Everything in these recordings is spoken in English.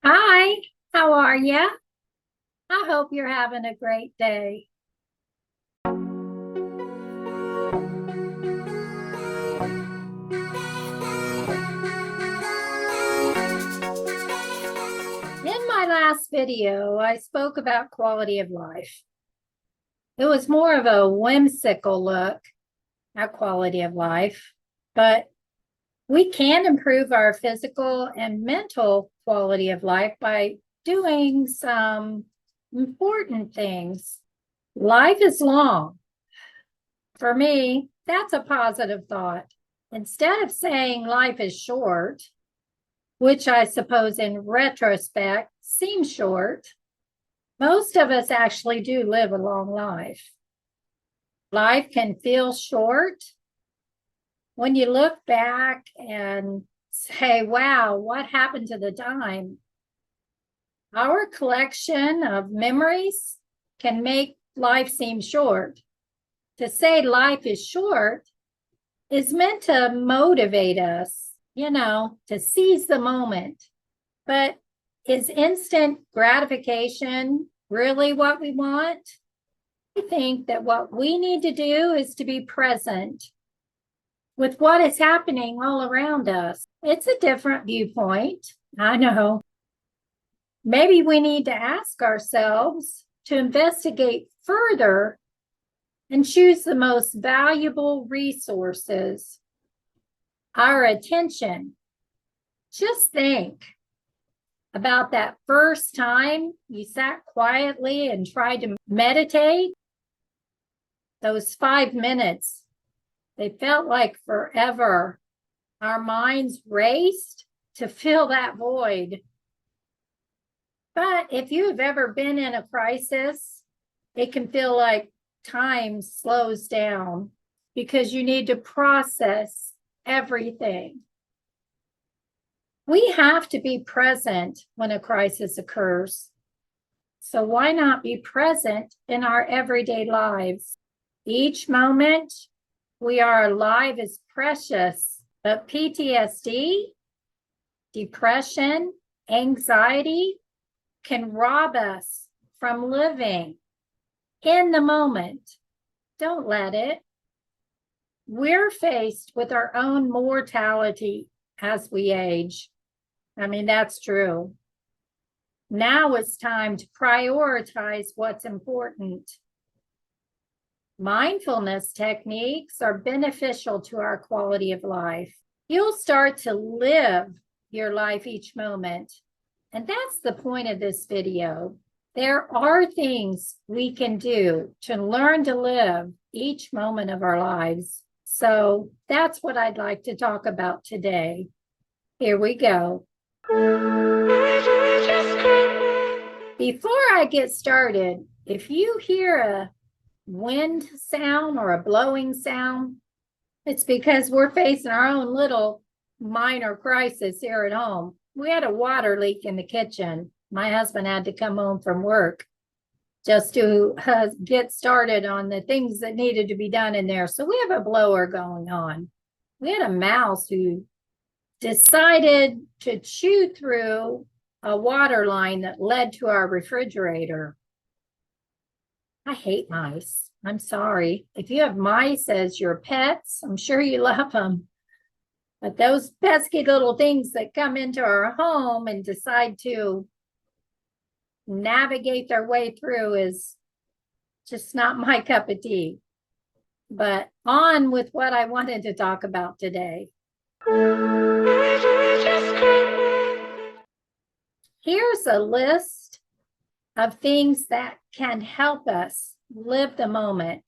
Hi, how are you? I hope you're having a great day. In my last video, I spoke about quality of life. It was more of a whimsical look at quality of life, but we can improve our physical and mental quality of life by doing some important things. Life is long. For me, that's a positive thought. Instead of saying life is short, which I suppose in retrospect seems short, most of us actually do live a long life. Life can feel short when you look back and say, wow, what happened to the time? Our collection of memories can make life seem short. To say life is short is meant to motivate us, to seize the moment. But is instant gratification really what we want? I think that what we need to do is to be present with what is happening all around us. It's a different viewpoint, I know. Maybe we need to ask ourselves to investigate further and choose the most valuable resources, our attention. Just think about that first time you sat quietly and tried to meditate. Those 5 minutes, they felt like forever. Our minds raced to fill that void. But if you have ever been in a crisis, it can feel like time slows down because you need to process everything. We have to be present when a crisis occurs. So why not be present in our everyday lives? Each moment we are alive is precious, but PTSD, depression, anxiety can rob us from living in the moment. Don't let it. We're faced with our own mortality as we age. I mean, that's true. Now it's time to prioritize what's important. Mindfulness techniques are beneficial to our quality of life. You'll start to live your life each moment. And that's the point of this video. There are things we can do to learn to live each moment of our lives. So that's what I'd like to talk about today. Here we go. Before I get started, if you hear a wind sound or a blowing sound, it's because we're facing our own little minor crisis here at home. We had a water leak in the kitchen. My husband had to come home from work just to get started on the things that needed to be done in there. So we have a blower going on. We had a mouse who decided to chew through a water line that led to our refrigerator. I hate mice. I'm sorry. If you have mice as your pets, I'm sure you love them. But those pesky little things that come into our home and decide to navigate their way through is just not my cup of tea. But on with what I wanted to talk about today. Here's a list of things that can help us live the moment.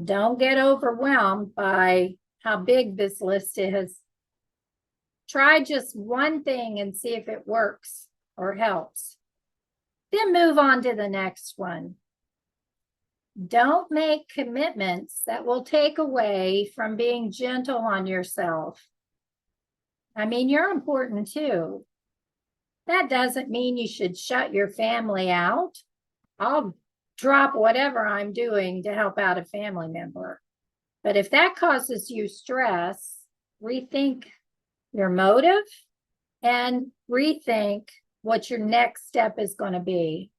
Don't get overwhelmed by how big this list is. Try just one thing and see if it works or helps. Then move on to the next one. Don't make commitments that will take away from being gentle on yourself. I mean, you're important too. That doesn't mean you should shut your family out. I'll drop whatever I'm doing to help out a family member. But if that causes you stress, rethink your motive and rethink what your next step is going to be.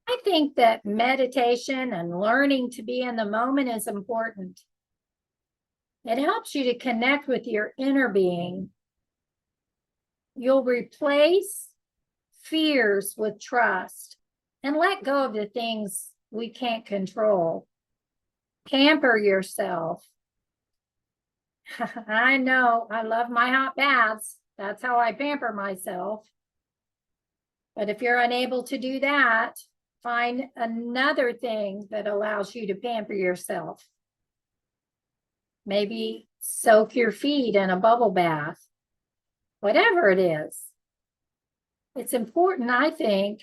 I think that meditation and learning to be in the moment is important. It helps you to connect with your inner being. You'll replace fears with trust and let go of the things we can't control. Pamper yourself. I know, I love my hot baths. That's how I pamper myself. But if you're unable to do that, find another thing that allows you to pamper yourself. Maybe soak your feet in a bubble bath, whatever it is. It's important, I think,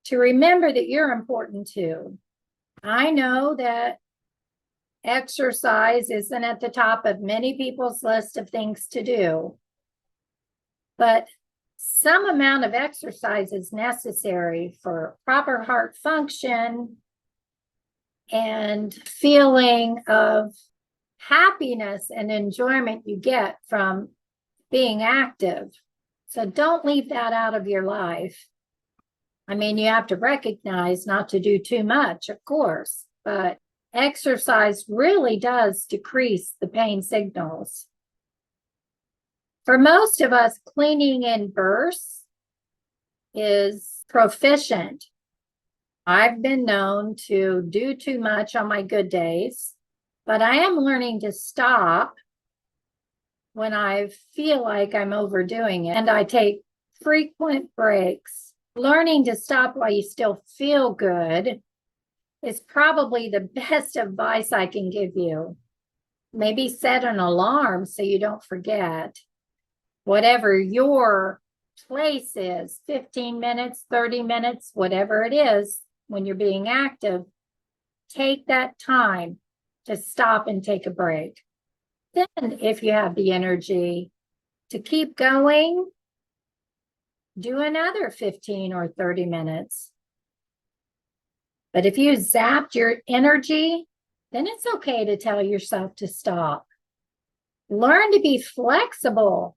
to remember that you're important too. I know that exercise isn't at the top of many people's list of things to do, but some amount of exercise is necessary for proper heart function and feeling of happiness and enjoyment you get from being active. So don't leave that out of your life. I mean, you have to recognize not to do too much, of course, but exercise really does decrease the pain signals. For most of us, cleaning in bursts is proficient. I've been known to do too much on my good days, but I am learning to stop when I feel like I'm overdoing it, and I take frequent breaks. Learning to stop while you still feel good is probably the best advice I can give you. Maybe set an alarm so you don't forget. Whatever your place is, 15 minutes, 30 minutes, whatever it is, when you're being active, take that time to stop and take a break. Then, if you have the energy to keep going, do another 15 or 30 minutes. But if you zapped your energy, then it's okay to tell yourself to stop. Learn to be flexible.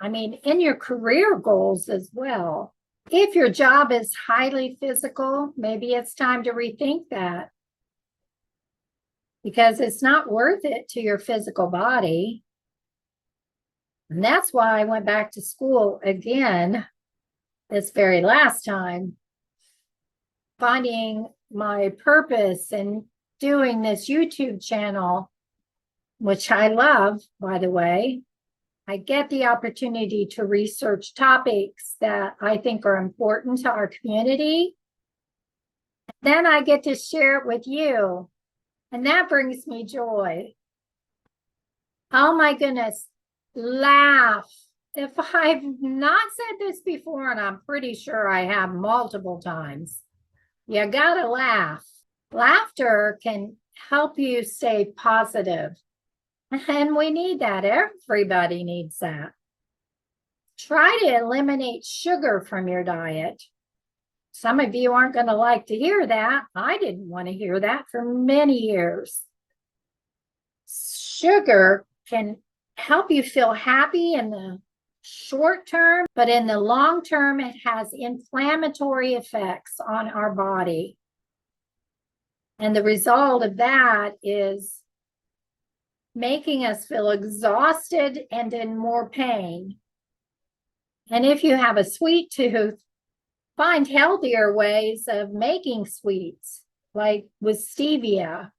I mean, in your career goals as well. If your job is highly physical, maybe it's time to rethink that, because it's not worth it to your physical body. And that's why I went back to school again this very last time, finding my purpose and doing this YouTube channel, which I love, by the way. I get the opportunity to research topics that I think are important to our community. Then I get to share it with you, and that brings me joy. Oh my goodness, laugh. If I've not said this before, and I'm pretty sure I have multiple times, you gotta laugh. Laughter can help you stay positive. And we need that. Everybody needs that. Try to eliminate sugar from your diet. Some of you aren't going to like to hear that. I didn't want to hear that for many years. Sugar can help you feel happy in the short term, but in the long term, it has inflammatory effects on our body. And the result of that is making us feel exhausted and in more pain. And if you have a sweet tooth, find healthier ways of making sweets, like with stevia.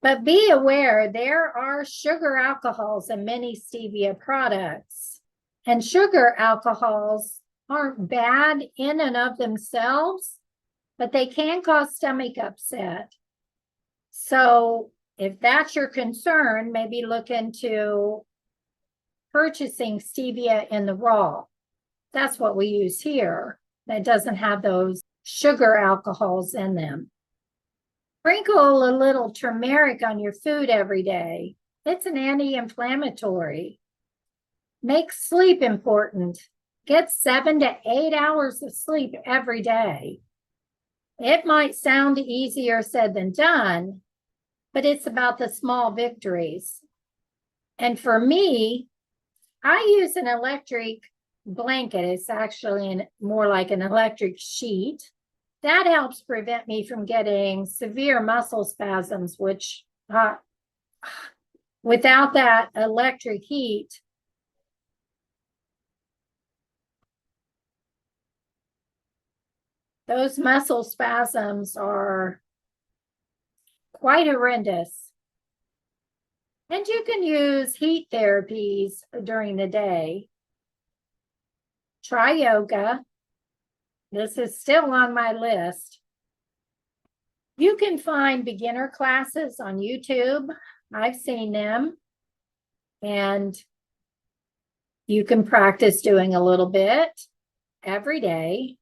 But be aware there are sugar alcohols in many stevia products. And sugar alcohols aren't bad in and of themselves, but they can cause stomach upset. So if that's your concern, maybe look into purchasing stevia in the raw. That's what we use here. That doesn't have those sugar alcohols in them. Sprinkle a little turmeric on your food every day. It's an anti-inflammatory. Make sleep important. Get 7 to 8 hours of sleep every day. It might sound easier said than done, but it's about the small victories. And for me, I use an electric blanket. It's actually more like an electric sheet. That helps prevent me from getting severe muscle spasms, which without that electric heat, those muscle spasms are quite horrendous. And you can use heat therapies during the day. Try yoga. This is still on my list. You can find beginner classes on YouTube. I've seen them. And you can practice doing a little bit every day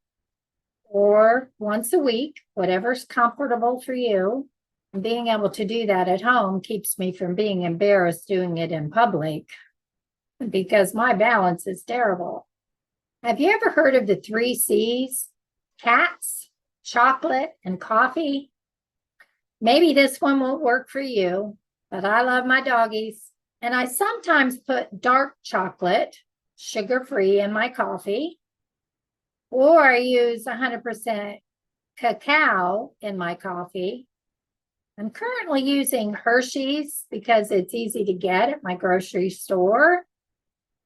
or once a week, whatever's comfortable for you. And being able to do that at home keeps me from being embarrassed doing it in public because my balance is terrible. Have you ever heard of the 3 C's? Cats, chocolate, and coffee? Maybe this one won't work for you, but I love my doggies. And I sometimes put dark chocolate, sugar-free, in my coffee, or I use 100% cacao in my coffee. I'm currently using Hershey's because it's easy to get at my grocery store.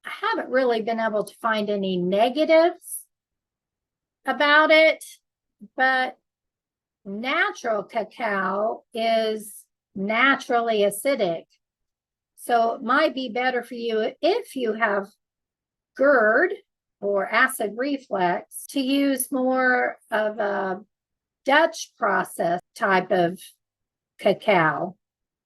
I haven't really been able to find any negatives about it, but natural cacao is naturally acidic. So it might be better for you if you have GERD or acid reflux to use more of a Dutch process type of cacao.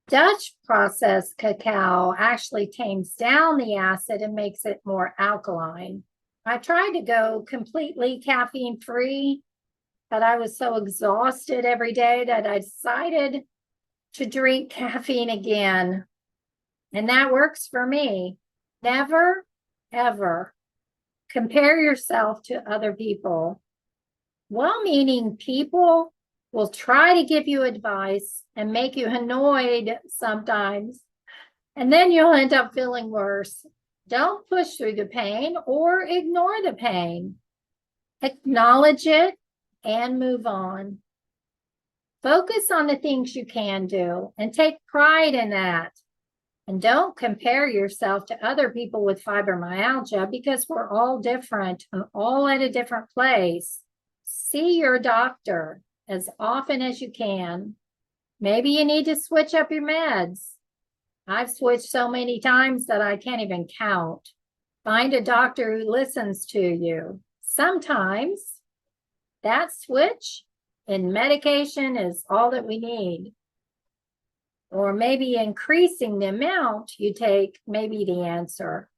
Dutch processed cacao actually tames down the acid and makes it more alkaline. I tried to go completely caffeine free, but I was so exhausted every day that I decided to drink caffeine again. And that works for me. Never, ever compare yourself to other people. Well-meaning people will try to give you advice and make you annoyed sometimes, and then you'll end up feeling worse. Don't push through the pain or ignore the pain. Acknowledge it and move on. Focus on the things you can do and take pride in that. And don't compare yourself to other people with fibromyalgia because we're all different and all at a different place. See your doctor as often as you can. Maybe you need to switch up your meds. I've switched so many times that I can't even count. Find a doctor who listens to you. Sometimes that switch in medication is all that we need. Or maybe increasing the amount you take may be the answer.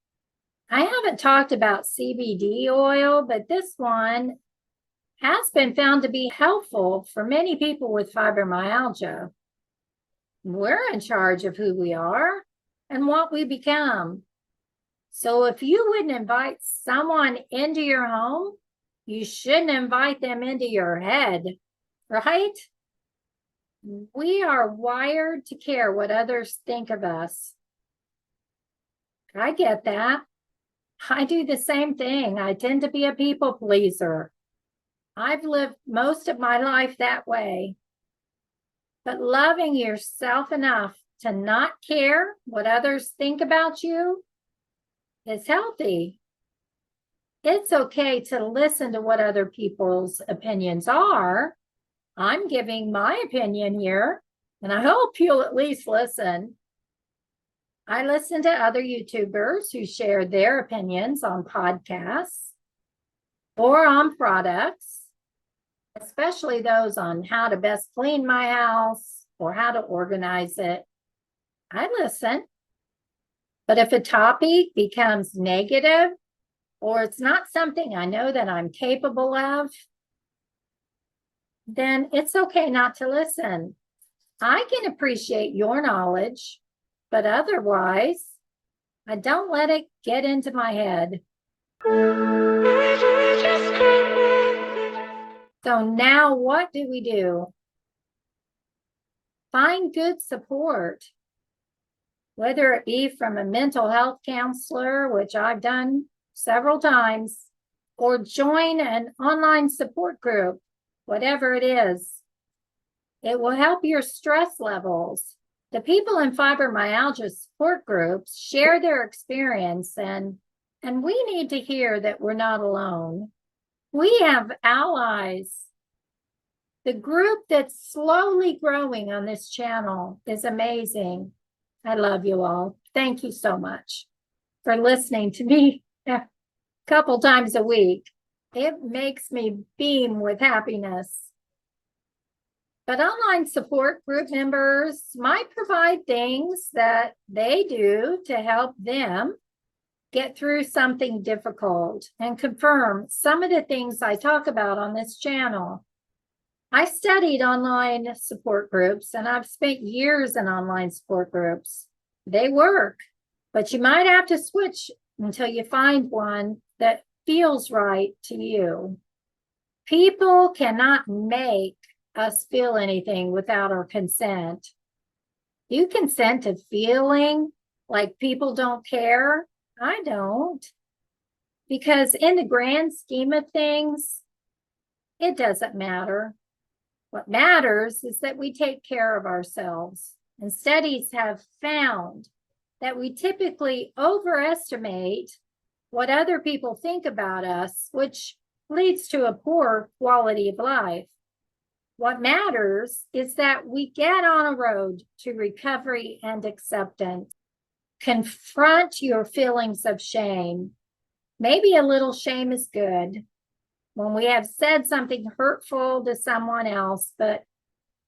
I haven't talked about CBD oil, but this one has been found to be helpful for many people with fibromyalgia. We're in charge of who we are and what we become. So if you wouldn't invite someone into your home, you shouldn't invite them into your head, right? We are wired to care what others think of us. I get that. I do the same thing. I tend to be a people pleaser. I've lived most of my life that way. But loving yourself enough to not care what others think about you is healthy. It's okay to listen to what other people's opinions are. I'm giving my opinion here, and I hope you'll at least listen. I listen to other YouTubers who share their opinions on podcasts or on products, especially those on how to best clean my house or how to organize it. I listen. But if a topic becomes negative or it's not something I know that I'm capable of, then it's okay not to listen. I can appreciate your knowledge, but otherwise, I don't let it get into my head. So now what do we do? Find good support. whether it be from a mental health counselor, which I've done several times, or join an online support group, whatever it is. It will help your stress levels. The people in fibromyalgia support groups share their experience, and we need to hear that we're not alone. We have allies. The group that's slowly growing on this channel is amazing. I love you all. Thank you so much for listening to me a couple times a week. It makes me beam with happiness. But online support group members might provide things that they do to help them get through something difficult and confirm some of the things I talk about on this channel. I studied online support groups, and I've spent years in online support groups. They work, but you might have to switch until you find one that feels right to you. People cannot make us feel anything without our consent. You consent to feeling like people don't care? I don't. Because in the grand scheme of things, it doesn't matter. What matters is that we take care of ourselves. And studies have found that we typically overestimate what other people think about us, which leads to a poor quality of life. What matters is that we get on a road to recovery and acceptance. Confront your feelings of shame. Maybe a little shame is good when we have said something hurtful to someone else, but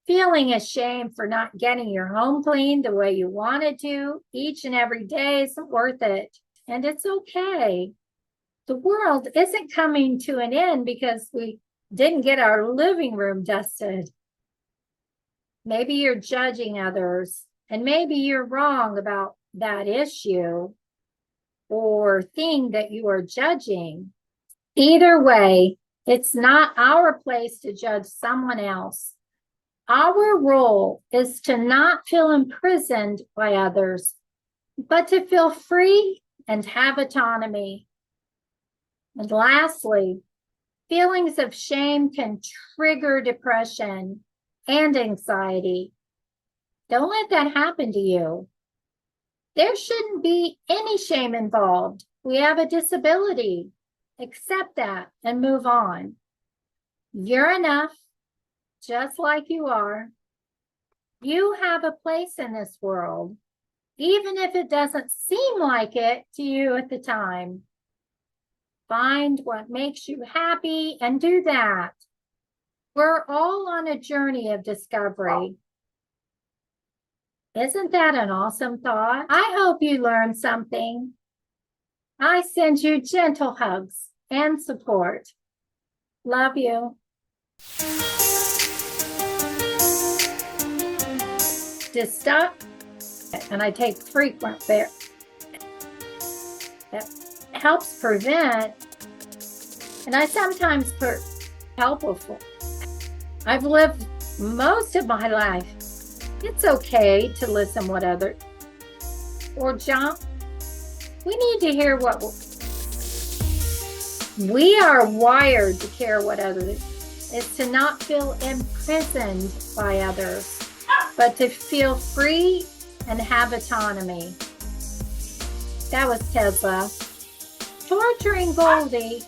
feeling ashamed for not getting your home cleaned the way you wanted to each and every day isn't worth it. And it's okay. The world isn't coming to an end because we didn't get our living room dusted. Maybe you're judging others, and maybe you're wrong about that issue or thing that you are judging. Either way, it's not our place to judge someone else. Our role is to not feel imprisoned by others, but to feel free and have autonomy. And lastly, feelings of shame can trigger depression and anxiety. Don't let that happen to you. There shouldn't be any shame involved. We have a disability. Accept that and move on. You're enough, just like you are. You have a place in this world, even if it doesn't seem like it to you at the time. Find what makes you happy and do that. We're all on a journey of discovery. Isn't that an awesome thought? I hope you learned something. I send you gentle hugs and support. Love you. Just stop, and I take frequent that helps prevent, and I sometimes put helpful. I've lived most of my life. It's okay to listen what others or jump. We need to hear what we are wired to care what others is, to not feel imprisoned by others, but to feel free and have autonomy. That was Tesla. Torturing Goldie